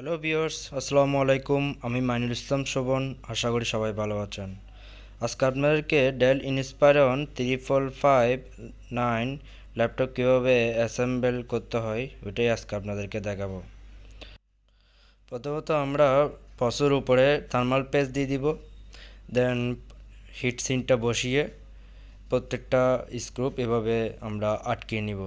Hello viewers, আসসালামু আলাইকুম। আমি মাইনুল ইসলাম শোভন। আশা করি সবাই ভালো আছেন। আজকে আপনাদেরকে ডেল ইনস্পায়রন 3559 ল্যাপটপ কীভাবে অ্যাসেম্বল করতে হয় ওইটাই আজকে আপনাদেরকে দেখাবো। প্রথমত আমরা প্রসেসর উপরে থার্মাল পেস্ট দিয়ে দিব, দেন হিট সিঙ্কটা বসিয়ে প্রত্যেকটা স্ক্রু এভাবে আমরা আটকে নিব।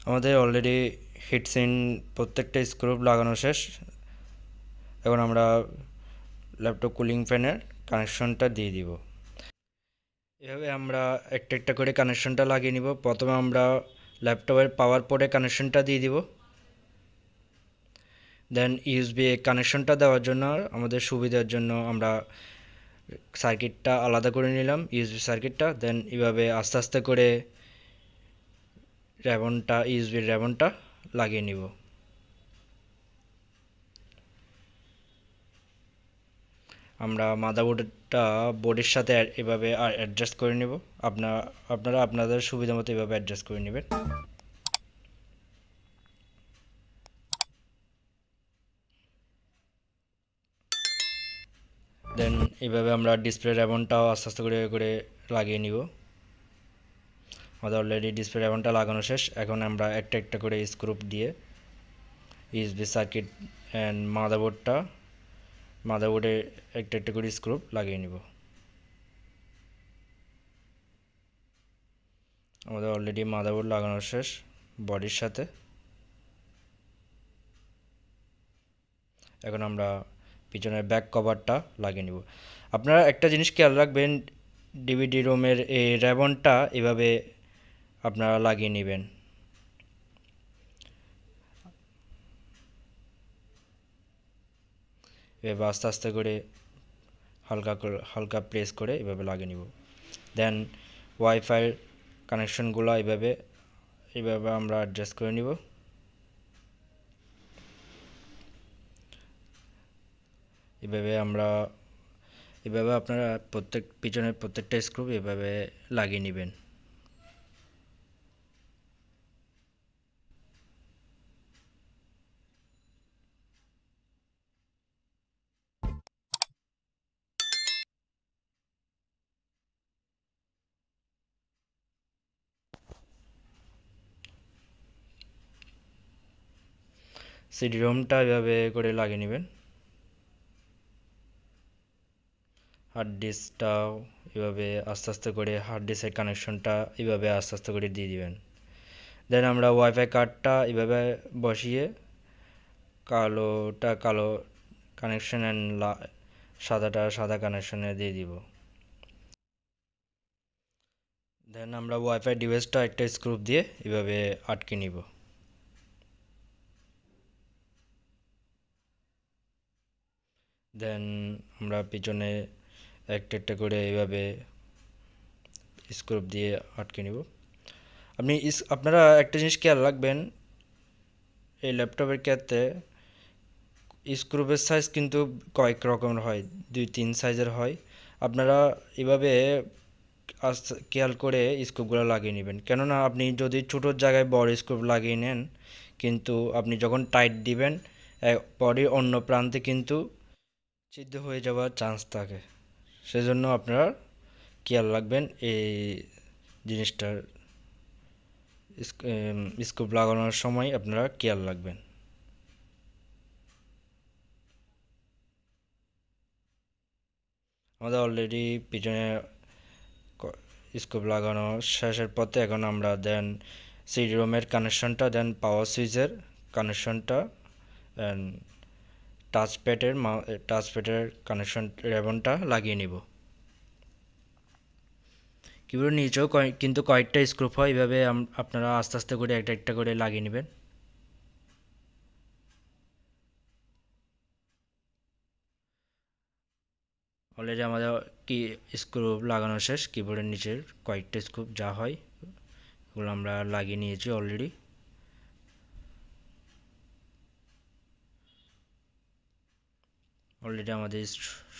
আমাদের অলরেডি হিটসিঙ্ক প্রত্যেকটা স্ক্রু লাগানো শেষ। এখন আমরা ল্যাপটপ কুলিং ফ্যানের কানেকশনটা দিয়ে দিব। এভাবে আমরা একটা একটা করে কানেকশনটা লাগিয়ে নিব। প্রথমে আমরা ল্যাপটপের পাওয়ার পোর্টে কানেকশনটা দিয়ে দিব, দেন ইউএসবি কানেকশনটা দেওয়ার জন্য আমাদের সুবিধার জন্য আমরা সার্কিটটা আলাদা করে নিলাম, ইউএসবি সার্কিটটা। দেন এভাবে আস্তে আস্তে করে ইউএসবির র্যাবনটা লাগিয়ে নিব। আমরা মাদারবোর্ডটা বোর্ডের সাথে এভাবে অ্যাডজাস্ট করে নেব। আপনারা আপনাদের সুবিধা মতো এভাবে অ্যাডজাস্ট করে নেবেন। দেন এইভাবে আমরা ডিসপ্লে র্যাবনটাও আস্তে আস্তে করে করে লাগিয়ে নিব। আমাদের অলরেডি ডিসপ্লে র্যাবনটা লাগানো শেষ। এখন আমরা একটা একটা করে স্ক্রু দিয়ে ইউএসবি সার্কিট অ্যান্ড মাদারবোর্ডে একটা একটা করে স্ক্রু লাগিয়ে নিব। আমাদের অলরেডি মাদারবোর্ড লাগানো শেষ বডির সাথে। এখন আমরা পিছনের ব্যাক কভারটা লাগিয়ে নিব। আপনারা একটা জিনিস খেয়াল রাখবেন, ডিভিডি রোমের এই র্যাবনটা এভাবে আপনারা লাগিয়ে নেবেন। এভাবে আস্তে আস্তে করে হালকা প্রেস করে এভাবে লাগিয়ে নিব। দেন ওয়াইফাই কানেকশনগুলো এভাবে আমরা অ্যাডজাস্ট করে নিব। এভাবে আপনারা পিছনের প্রত্যেকটা স্ক্রু এভাবে লাগিয়ে নেবেন। সিডি রোমটা এভাবে করে লাগিয়ে নেবেন। হার্ড ডিস্কটাও এভাবে আস্তে আস্তে করে হার্ড ডিস্কের কানেকশনটা এভাবে আস্তে আস্তে করে দিয়ে দিবেন। দেন আমরা ওয়াইফাই কার্ডটা এভাবে বসিয়ে কালো কানেকশন অ্যান্ড সাদাটা সাদা কানেকশনে দিয়ে দিব। দেন আমরা ওয়াইফাই ডিভাইসটা একটা স্ক্রু দিয়ে এভাবে আটকে নিব। দেন আমরা পিছনে একটা একটা করে এভাবে স্ক্রু দিয়ে আটকে নিব। আপনারা একটা জিনিস খেয়াল রাখবেন, এই ল্যাপটপের ক্ষেত্রে স্ক্রুপের সাইজ কিন্তু কয়েক রকমের হয়, 2-3 সাইজের হয়। আপনারা এভাবে খেয়াল করে স্ক্রুপগুলো লাগিয়ে নেবেন, কেননা আপনি যদি ছোটো জায়গায় বড় স্ক্রুপ লাগিয়ে নেন, কিন্তু আপনি যখন টাইট দিবেন বডির অন্য প্রান্তে কিন্তু ছিদ্র হয়ে যাওয়ার চান্স থাকে। সেজন্য আপনারা খেয়াল রাখবেন এই জিনিসটার, স্ক্রুপ লাগানোর সময় আপনারা খেয়াল রাখবেন। আমাদের অলরেডি পিছনে স্ক্রুপ লাগানো শেষের পথে। এখন আমরা দেন সিডি রোমের কানেকশনটা, দেন পাওয়ার সুইচের কানেকশনটা অ্যান্ড টাচপ্যাডের কানেকশন রেবনটা লাগিয়ে নিব। কিবোর্ডের নিচেও কিন্তু কয়েকটা স্ক্রুপ হয়, এইভাবে আপনারা আস্তে আস্তে করে একটা একটা করে লাগিয়ে নেবেন। অলরেডি আমাদের স্ক্রু লাগানো শেষ। কিবোর্ডের নিচের কয়েকটা স্ক্রুপ যা হয় এগুলো আমরা লাগিয়ে নিয়েছি অলরেডি। আমাদের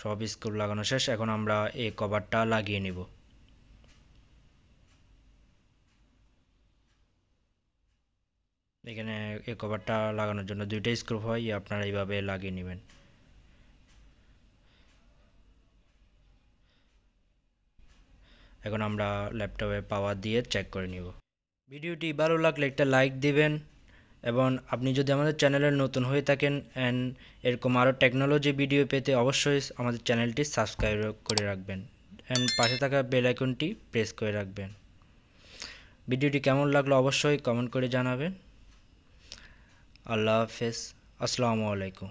সব স্ক্রু লাগানো শেষ। এখন আমরা এই কভারটা লাগিয়ে নিব। এখানে এই কভারটা লাগানোর জন্য দুইটা স্ক্রু হয়, আপনারা এইভাবে লাগিয়ে নেবেন। এখন আমরা ল্যাপটপে পাওয়ার দিয়ে চেক করে নিব। ভিডিওটি ভালো লাগলে একটা লাইক দিবেন, এবং আপনি যদি আমাদের চ্যানেলে নতুন হয়ে থাকেন অ্যান্ড এরকম আরও টেকনোলজি ভিডিও পেতে অবশ্যই আমাদের চ্যানেলটি সাবস্ক্রাইব করে রাখবেন অ্যান্ড পাশে থাকা বেল আইকনটি প্রেস করে রাখবেন। ভিডিওটি কেমন লাগলো অবশ্যই কমেন্ট করে জানাবেন। আল্লাহ হাফেজ, আসসালামু আলাইকুম।